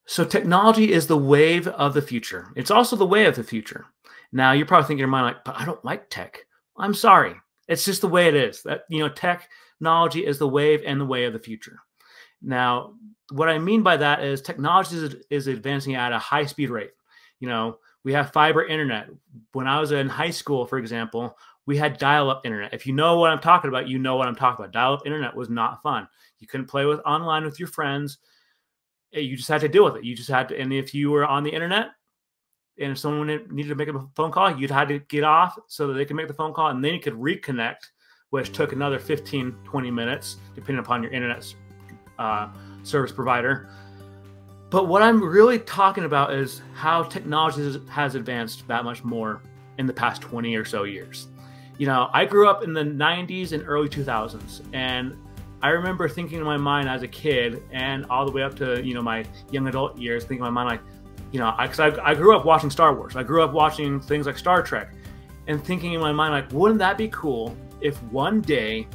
So technology is the wave of the future. It's also the way of the future. Now you're probably thinking in your mind like, but I don't like tech. I'm sorry. It's just the way it is. That technology is the wave and the way of the future. Now, what I mean by that is technology is advancing at a high speed rate. We have fiber internet. When I was in high school, for example, we had dial-up internet. If you know what I'm talking about, you know what I'm talking about. Dial-up internet was not fun. You couldn't play online with your friends. You just had to deal with it. You just had to, and if you were on the internet and if someone needed to make a phone call, you'd had to get off so that they could make the phone call and then you could reconnect, which took another 15, 20 minutes, depending upon your internet service provider. But what I'm really talking about is how technology has advanced that much more in the past 20 or so years. I grew up in the 90s and early 2000s, and I remember thinking in my mind as a kid and all the way up to, my young adult years, thinking in my mind, because I grew up watching Star Wars. I grew up watching things like Star Trek and thinking in my mind, like, wouldn't that be cool if one day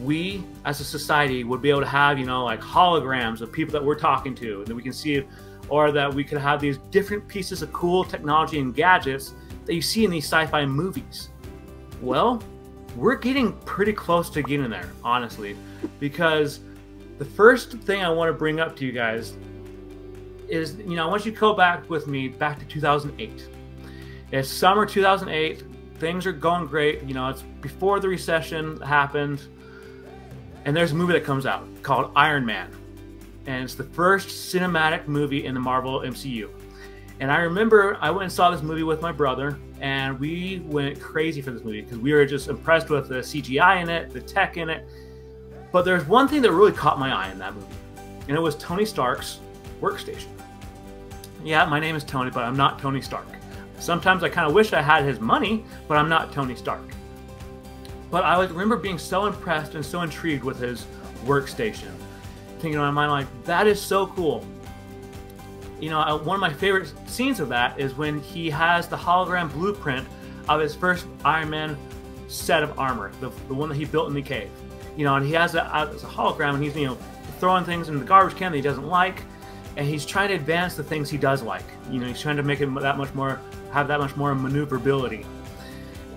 we as a society would be able to have, like holograms of people that we're talking to and that we can see, or that we could have these different pieces of cool technology and gadgets that you see in these sci-fi movies. Well, we're getting pretty close to getting there, honestly, because the first thing I want to bring up to you guys is, I want you to go back with me back to 2008. It's summer 2008. Things are going great. It's before the recession happened. And there's a movie that comes out called Iron Man. And it's the first cinematic movie in the Marvel MCU. And I remember I went and saw this movie with my brother, and we went crazy for this movie because we were just impressed with the CGI in it, the tech in it. But there's one thing that really caught my eye in that movie, and it was Tony Stark's workstation. Yeah, my name is Tony, but I'm not Tony Stark. Sometimes I kind of wish I had his money, but I'm not Tony Stark. But I remember being so impressed and so intrigued with his workstation, thinking in my mind, like, that is so cool. One of my favorite scenes of that is when he has the hologram blueprint of his first Iron Man set of armor, the one that he built in the cave. And he has that as a hologram, and he's throwing things in the garbage can that he doesn't like, and he's trying to advance the things he does like. He's trying to make it have that much more maneuverability.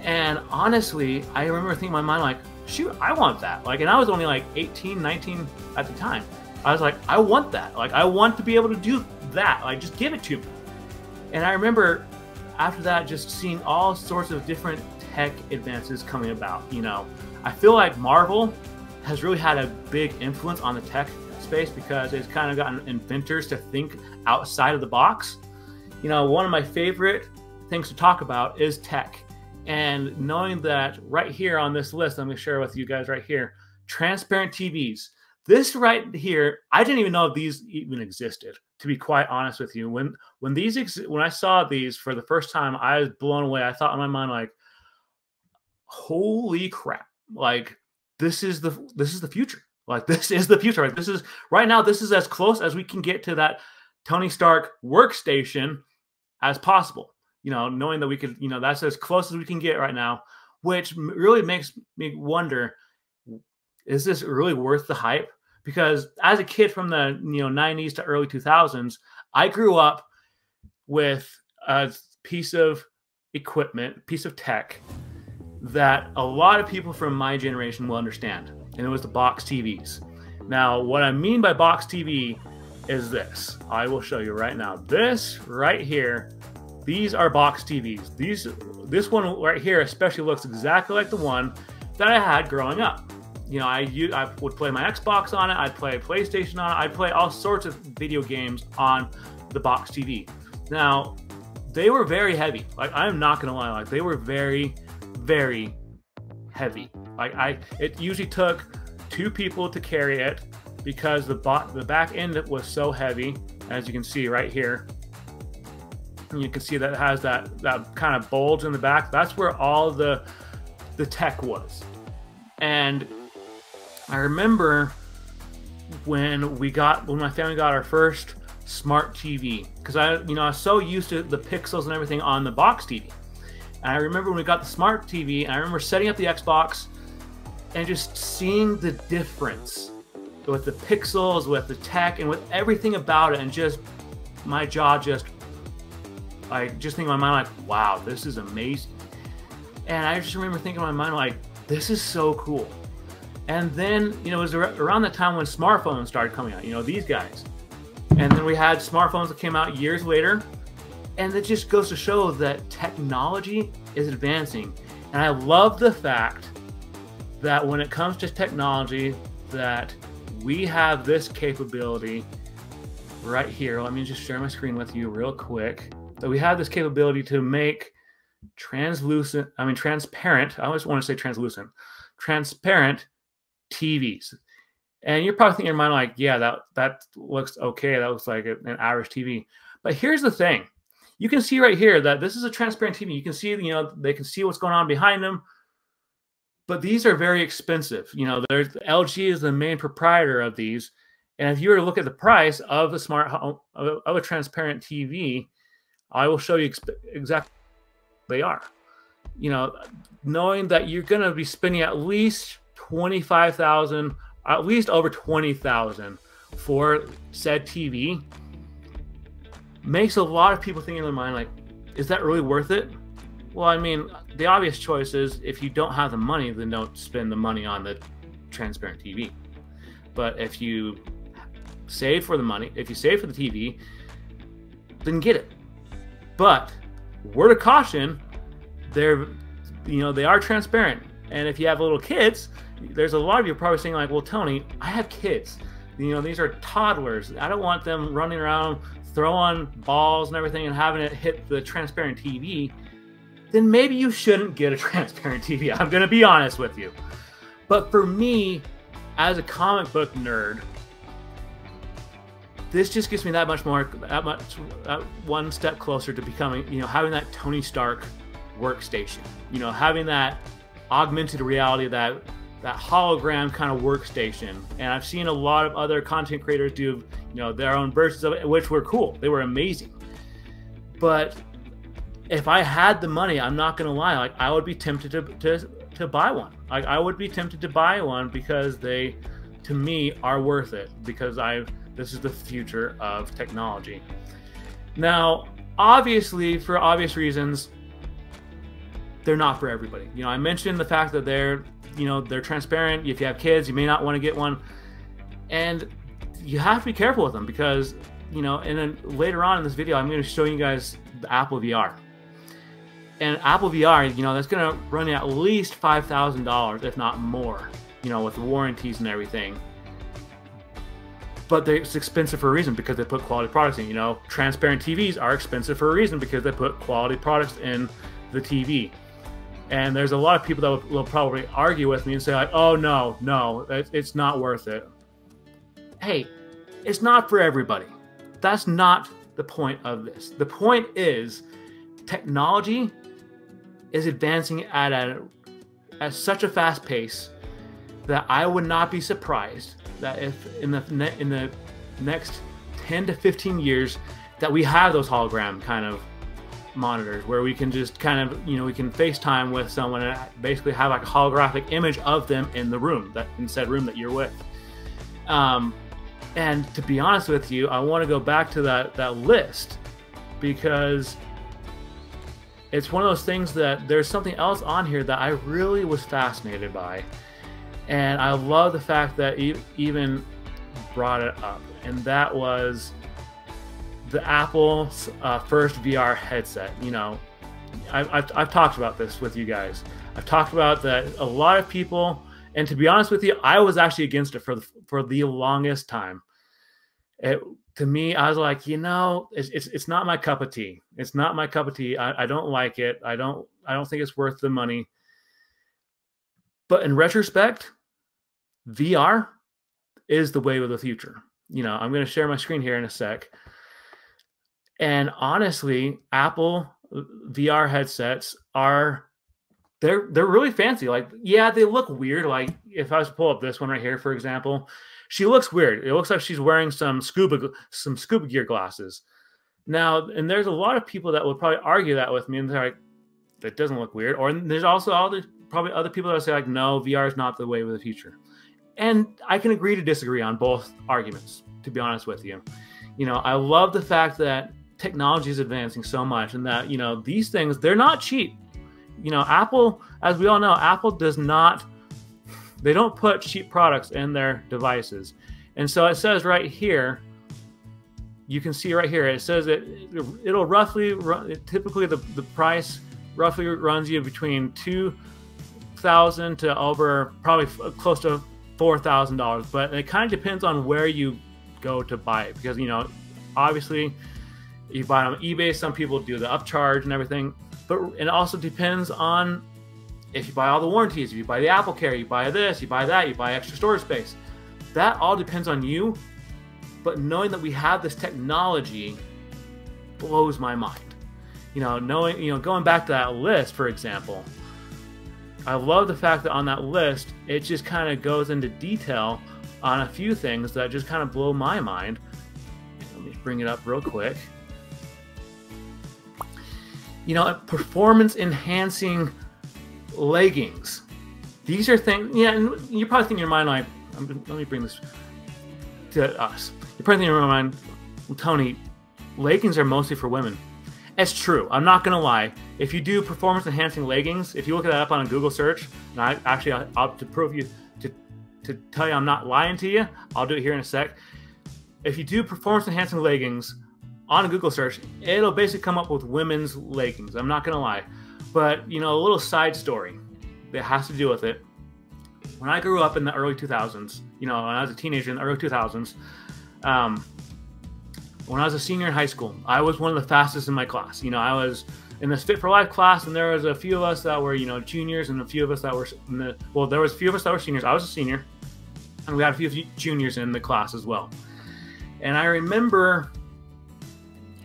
And honestly, I remember thinking in my mind, like, shoot, I want that. Like, and I was only like 18, 19 at the time. I was like, I want that. Like, I want to be able to do that. Like, just give it to me. And I remember after that, just seeing all sorts of different tech advances coming about. I feel like Marvel has really had a big influence on the tech space because it's kind of gotten inventors to think outside of the box. One of my favorite things to talk about is tech. And knowing that right here on this list, I'm going to share with you guys right here, transparent TVs. This right here, I didn't even know if these even existed, to be quite honest with you. When I saw these for the first time, I was blown away. I thought in my mind, like, holy crap. Like, this is the future. Like, this is the future. Like, this is right now, this is as close as we can get to that Tony Stark workstation as possible. Knowing that we could, that's as close as we can get right now, which really makes me wonder, is this really worth the hype? Because as a kid from the 90s to early 2000s, I grew up with a piece of equipment, piece of tech that a lot of people from my generation will understand, and it was the box TVs. Now, what I mean by box TV is this. I will show you right now. This right here. These are box TVs. This one right here especially looks exactly like the one that I had growing up. I would play my Xbox on it. I'd play PlayStation on it. I'd play all sorts of video games on the box TV. Now, they were very heavy. Like, I'm not gonna lie. Like, they were very, very heavy. Like, it usually took 2 people to carry it because the back end was so heavy, as you can see right here. And you can see that it has that kind of bulge in the back. That's where all the tech was. And I remember when my family got our first smart TV, because I was so used to the pixels and everything on the box TV. And I remember when we got the smart TV, and I remember setting up the Xbox and just seeing the difference with the pixels, with the tech, and with everything about it, and just my jaw just, I just think in my mind like, wow, this is amazing. And I just remember thinking in my mind like, this is so cool. And then, you know, it was around the time when smartphones started coming out, you know, these guys. And then we had smartphones that came out years later. And it just goes to show that technology is advancing. And I love the fact that when it comes to technology, that we have this capability right here. Let me just share my screen with you real quick. That we have this capability to make transparent, I always want to say translucent, transparent TVs. And you're probably thinking in your mind like, yeah, that looks okay. That looks like an average TV. But here's the thing. You can see right here that this is a transparent TV. You can see, you know, they can see what's going on behind them. But these are very expensive. You know, there's LG is the main proprietor of these. And if you were to look at the price of a smart home, of a transparent TV, I will show you exactly what they are. You know, knowing that you're going to be spending at least $25,000, at least over $20,000 for said TV, makes a lot of people think in their mind like, is that really worth it? Well, I mean, the obvious choice is if you don't have the money, then don't spend the money on the transparent TV. But if you save for the money, if you save for the TV, then get it. But word of caution, they are transparent. And if you have little kids, there's a lot of you probably saying like, well, Tony, I have kids. You know, these are toddlers. I don't want them running around throwing balls and everything and having it hit the transparent TV. Then maybe you shouldn't get a transparent TV. I'm going to be honest with you. But for me, as a comic book nerd, this just gets me that one step closer to becoming, you know, having that Tony Stark workstation, you know, having that augmented reality, that hologram kind of workstation. And I've seen a lot of other content creators do, you know, their own versions of it, which were cool. They were amazing. But if I had the money, I'm not going to lie, like I would be tempted to buy one. Like I would be tempted to buy one because they, to me, are worth it, because this is the future of technology. Now, obviously, for obvious reasons, they're not for everybody. You know, I mentioned the fact that they're transparent. If you have kids, you may not want to get one. And you have to be careful with them because, you know, and then later on in this video, I'm going to show you guys the Apple VR. And Apple VR, you know, that's going to run you at least $5,000, if not more, you know, with the warranties and everything. But it's expensive for a reason because they put quality products in. You know, transparent TVs are expensive for a reason because they put quality products in the TV. And there's a lot of people that will probably argue with me and say like, oh, no, it's not worth it. Hey, it's not for everybody. That's not the point of this. The point is technology is advancing at such a fast pace that I would not be surprised that if in the next 10 to 15 years that we have those hologram kind of monitors where we can just kind of, you know, we can FaceTime with someone and basically have like a holographic image of them in the room, in said room that you're with. And to be honest with you, I want to go back to that list because it's one of those things that there's something else on here that I really was fascinated by. And I love the fact that even brought it up. And that was the Apple's first VR headset. You know, I've talked about this with you guys. I've talked about that a lot of people, and to be honest with you, I was actually against it for the longest time. To me, I was like, you know, it's not my cup of tea. It's not my cup of tea. I don't like it. I don't think it's worth the money. But in retrospect, VR is the wave of the future. You know, I'm going to share my screen here in a sec. And honestly, Apple VR headsets they're really fancy. Like, yeah, they look weird. Like if I was to pull up this one right here, for example, she looks weird. It looks like she's wearing some scuba gear glasses. Now, and there's a lot of people that would probably argue that with me, and they're like, that doesn't look weird. Or there's also probably other people that would say like, no, VR is not the wave of the future. And I can agree to disagree on both arguments, to be honest with you. I love the fact that technology is advancing so much, and that, these things, they're not cheap. Apple, as we all know, Apple does not, they don't put cheap products in their devices. And so it says right here, you can see right here, it says that it'll roughly run, typically the price roughly runs you between $2,000 to over probably close to $4,000. But it kind of depends on where you go to buy it, because, obviously you buy it on eBay, some people do the upcharge and everything, but it also depends on if you buy all the warranties, if you buy the Apple Care, you buy this, you buy that, you buy extra storage space. That all depends on you. But knowing that we have this technology blows my mind. Knowing, going back to that list, for example, I love the fact that on that list, it just kind of goes into detail on a few things that just kind of blow my mind. Let me bring it up real quick. Performance enhancing leggings. These are things, and you're probably thinking in your mind, like, let me bring this to us. You're probably thinking in your mind, well, Tony, leggings are mostly for women. It's true. I'm not going to lie. If you do performance enhancing leggings, if you look it up on a Google search, and I'll to prove you, to tell you I'm not lying to you, I'll do it here in a sec. If you do performance enhancing leggings on a Google search, it'll basically come up with women's leggings. I'm not going to lie. But, a little side story that has to do with it. When I grew up in the early 2000s, when I was a teenager in the early 2000s, when I was a senior in high school, I was one of the fastest in my class. I was in this Fit for Life class, and there was a few of us that were, juniors, and a few of us that were there was a few of us that were seniors. I was a senior, and we had a few juniors in the class as well. And I remember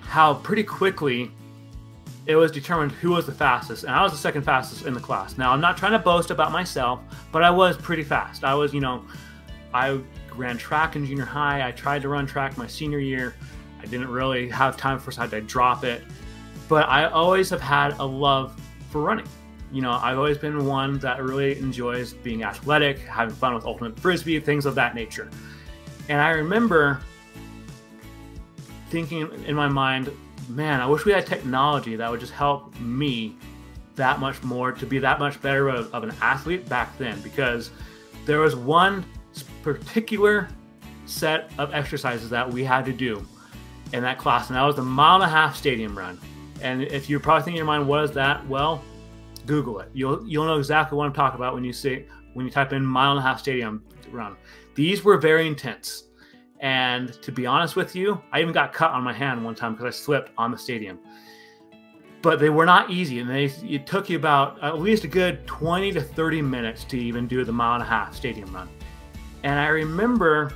how pretty quickly it was determined who was the fastest, and I was the second fastest in the class. Now, I'm not trying to boast about myself, but I was pretty fast. I was, I ran track in junior high. I tried to run track my senior year. I didn't really have time for, so I had to drop it. But I always have had a love for running. I've always been one that really enjoys being athletic, having fun with ultimate frisbee, things of that nature. And I remember thinking in my mind, man, I wish we had technology that would just help me that much more to be that much better of an athlete back then, because there was one particular set of exercises that we had to do in that class, and that was the 1.5 mile stadium run. And if you're probably thinking in your mind, what is that? Well, Google it. You'll know exactly what I'm talking about when you type in 1.5 mile stadium run. These were very intense. And to be honest with you, I even got cut on my hand one time because I slipped on the stadium. But they were not easy, and it took you about at least a good 20 to 30 minutes to even do the 1.5 mile stadium run. And I remember,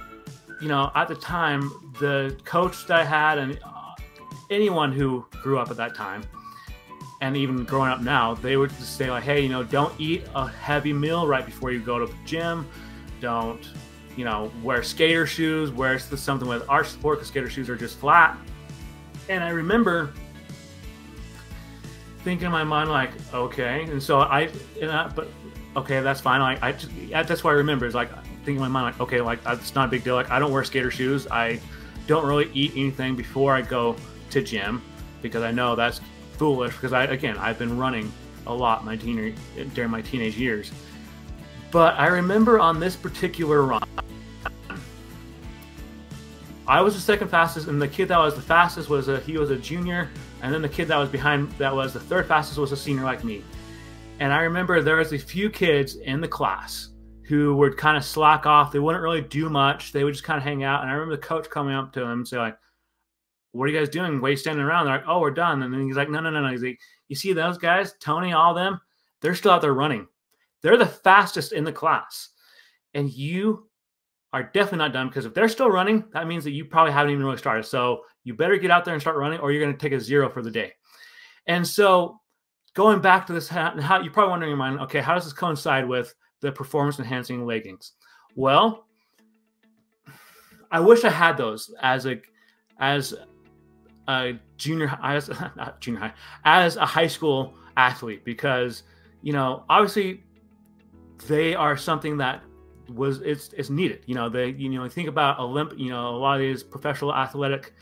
at the time, the coach that I had, and anyone who grew up at that time, and even growing up now, they would just say, like, hey, don't eat a heavy meal right before you go to the gym. Don't, wear skater shoes, wear something with arch support, because skater shoes are just flat. And I remember thinking in my mind, like, okay. And so but okay, that's fine. That's what I remember, is like thinking in my mind, like, okay, like, it's not a big deal. Like, I don't wear skater shoes. I don't really eat anything before I go to gym, because I know that's foolish, because I've been running a lot during my teenage years. But I remember on this particular run, I was the second fastest, and the kid that was the fastest was a junior, and then the kid that was behind, that was the third fastest, was a senior like me. And I remember there was a few kids in the class who would kind of slack off. They wouldn't really do much. They would just kind of hang out. And I remember the coach coming up to them and say, like, what are you guys doing? Why are you standing around? They're like, oh, we're done. And then he's like, no. He's like, you see those guys, Tony, all of them, they're still out there running. They're the fastest in the class. And you are definitely not done, because if they're still running, that means that you probably haven't even really started. So you better get out there and start running, or you're going to take a 0 for the day. And so going back to this, how you're probably wondering in your mind, okay, how does this coincide with the performance enhancing leggings? Well, I wish I had those as a high school athlete, because, obviously they are something that it's needed. You know, think about a lot of these professional athletic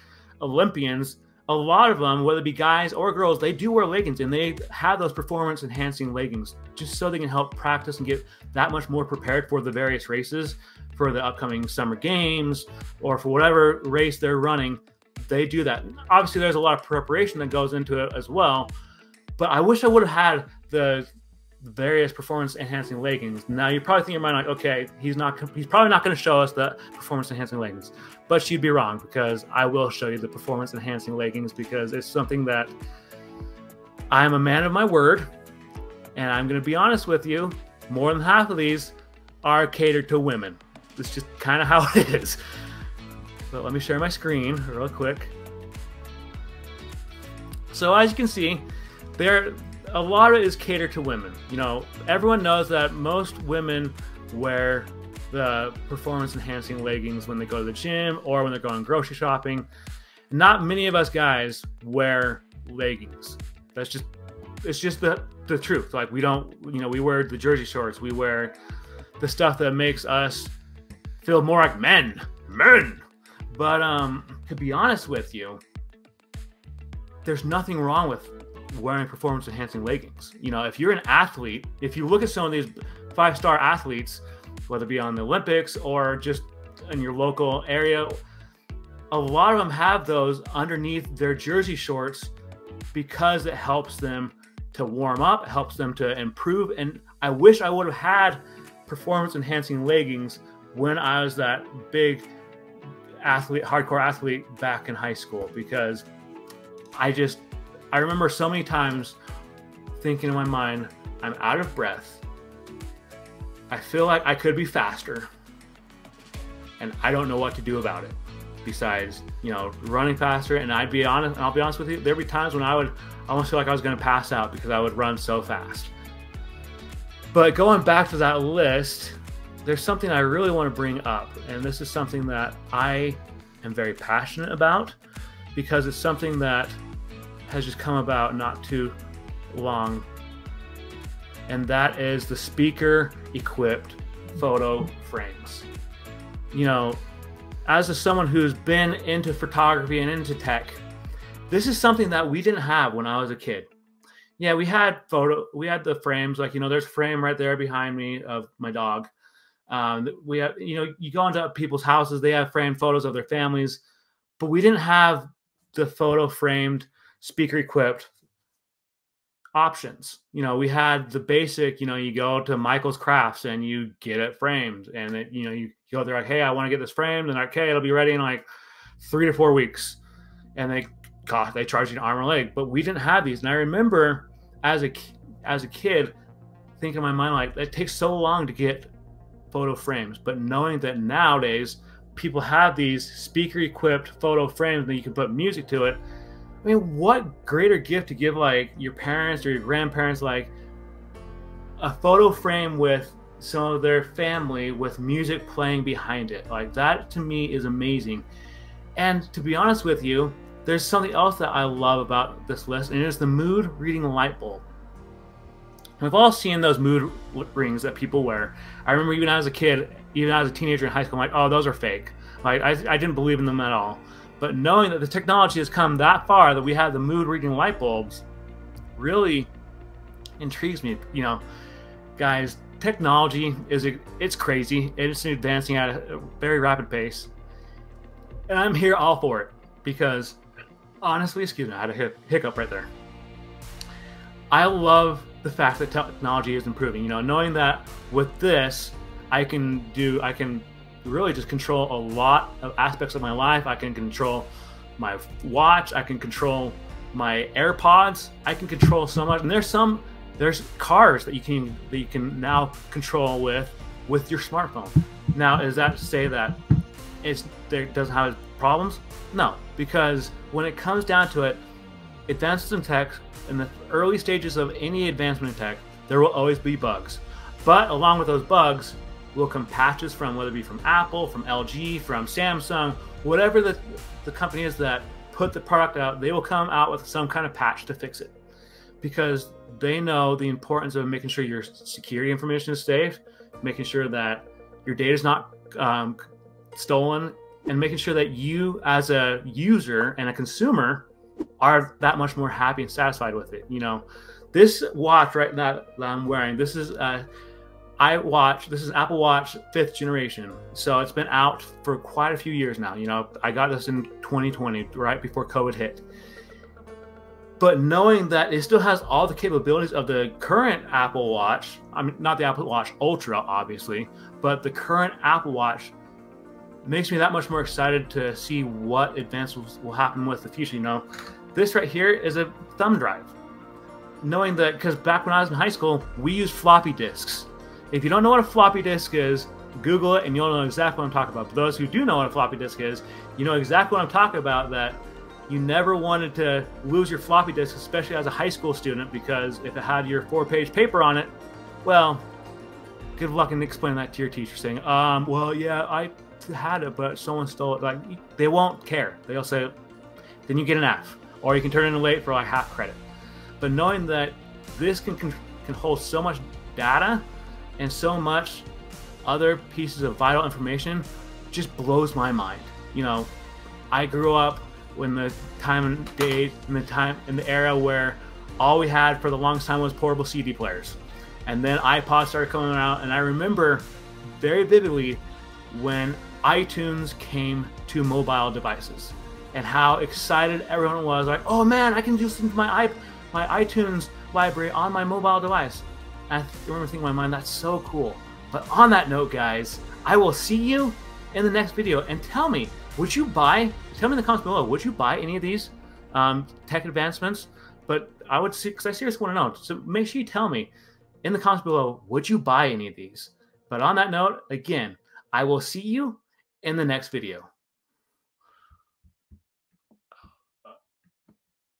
Olympians, a lot of them, whether it be guys or girls, they do wear leggings, and they have those performance enhancing leggings just so they can help practice and get that much more prepared for the various races, for the upcoming summer games, or for whatever race they're running. They do that. Obviously, there's a lot of preparation that goes into it as well, but I wish I would have had the various performance enhancing leggings. Now you're probably thinking in your mind, like, okay, he's probably not going to show us the performance enhancing leggings, but you'd be wrong, because I will show you the performance enhancing leggings, because it's something that I'm a man of my word, and I'm going to be honest with you, more than half of these are catered to women. It's just kind of how it is. But let me share my screen real quick. So as you can see, a lot of it is catered to women. You know, everyone knows that most women wear the performance enhancing leggings when they go to the gym or when they're going grocery shopping. Not many of us guys wear leggings. It's just the truth. Like, we don't, we wear the jersey shorts, we wear the stuff that makes us feel more like men. But to be honest with you, there's nothing wrong with wearing performance enhancing leggings. You know, if you're an athlete, if you look at some of these 5-star athletes, whether it be on the Olympics or just in your local area, a lot of them have those underneath their jersey shorts because it helps them to warm up, it helps them to improve. And I wish I would have had performance enhancing leggings when I was that big athlete, hardcore athlete back in high school, because I remember so many times thinking in my mind, I'm out of breath. I feel like I could be faster, and I don't know what to do about it besides, running faster. And I'll be honest with you, there'd be times when I would almost feel like I was going to pass out because I would run so fast. But going back to that list, there's something I really want to bring up, and this is something that I am very passionate about, because it's something that has just come about not too long, and that is the speaker equipped photo frames. As someone who's been into photography and into tech, this is something that we didn't have when I was a kid. Yeah, we had the frames, like, there's a frame right there behind me of my dog. We have, you go into people's houses, they have framed photos of their families, but we didn't have the photo framed speaker equipped options. We had the basic, you go to Michael's Crafts and you get it framed, and it, you go there like, hey, I want to get this framed, and okay, it'll be ready in like 3 to 4 weeks, and they charge you an arm or leg. But we didn't have these. And I remember as a kid thinking in my mind, like, it takes so long to get photo frames, but knowing that nowadays people have these speaker equipped photo frames that you can put music to it. I mean, what greater gift to give, like, your parents or your grandparents, like a photo frame with some of their family with music playing behind it. Like, that to me is amazing. And to be honest with you, there's something else that I love about this list, and it is the mood reading light bulb. We've all seen those mood rings that people wear. I remember even as a kid, even as a teenager in high school, I'm like, oh, those are fake. Like, I didn't believe in them at all. But knowing that the technology has come that far, that we have the mood reading light bulbs, really intrigues me. Guys, technology it's crazy. It's advancing at a very rapid pace. And I'm here all for it, because honestly, excuse me, I had a hiccup right there. I love the fact that technology is improving. Knowing that with this, I can really just control a lot of aspects of my life. I can control my watch. I can control my AirPods. I can control so much. And there's cars that you can now control with your smartphone. Now, does that say that it doesn't have problems? No, because when it comes down to it, advances in tech, in the early stages of any advancement in tech, there will always be bugs. But along with those bugs will come patches from, whether it be from Apple, from LG, from Samsung, whatever the company is that put the product out, they will come out with some kind of patch to fix it, because they know the importance of making sure your security information is safe, making sure that your data is not stolen, and making sure that you as a user and a consumer are that much more happy and satisfied with it. You know, this watch right now that I'm wearing, this is this is Apple Watch 5th generation. So it's been out for quite a few years now. You know, I got this in 2020, right before COVID hit. But knowing that it still has all the capabilities of the current Apple Watch, I mean, not the Apple Watch Ultra, obviously, but the current Apple Watch makes me that much more excited to see what advances will happen with the future. You know, this right here is a thumb drive. Knowing that, because back when I was in high school, we used floppy disks. If you don't know what a floppy disk is, Google it and you'll know exactly what I'm talking about. For those who do know what a floppy disk is, you know exactly what I'm talking about, that you never wanted to lose your floppy disk, especially as a high school student, because if it had your 4-page paper on it, well, good luck in explaining that to your teacher, saying, well, yeah, I had it, but someone stole it. Like, they won't care. They'll say, then you get an F, or you can turn in late for like half credit. But knowing that this can hold so much data and so much other pieces of vital information just blows my mind. You know, I grew up when the time and day in the era where all we had for the longest time was portable CD players, and then iPods started coming out. And I remember very vividly when iTunes came to mobile devices and how excited everyone was. Like, oh man, I can just listen to my iTunes library on my mobile device. And I remember thinking in my mind, that's so cool. But on that note, guys, I will see you in the next video. And tell me, would you buy, tell me in the comments below, would you buy any of these tech advancements? But I would see, because I seriously want to know. So make sure you tell me in the comments below, would you buy any of these? But on that note, again, I will see you in the next video.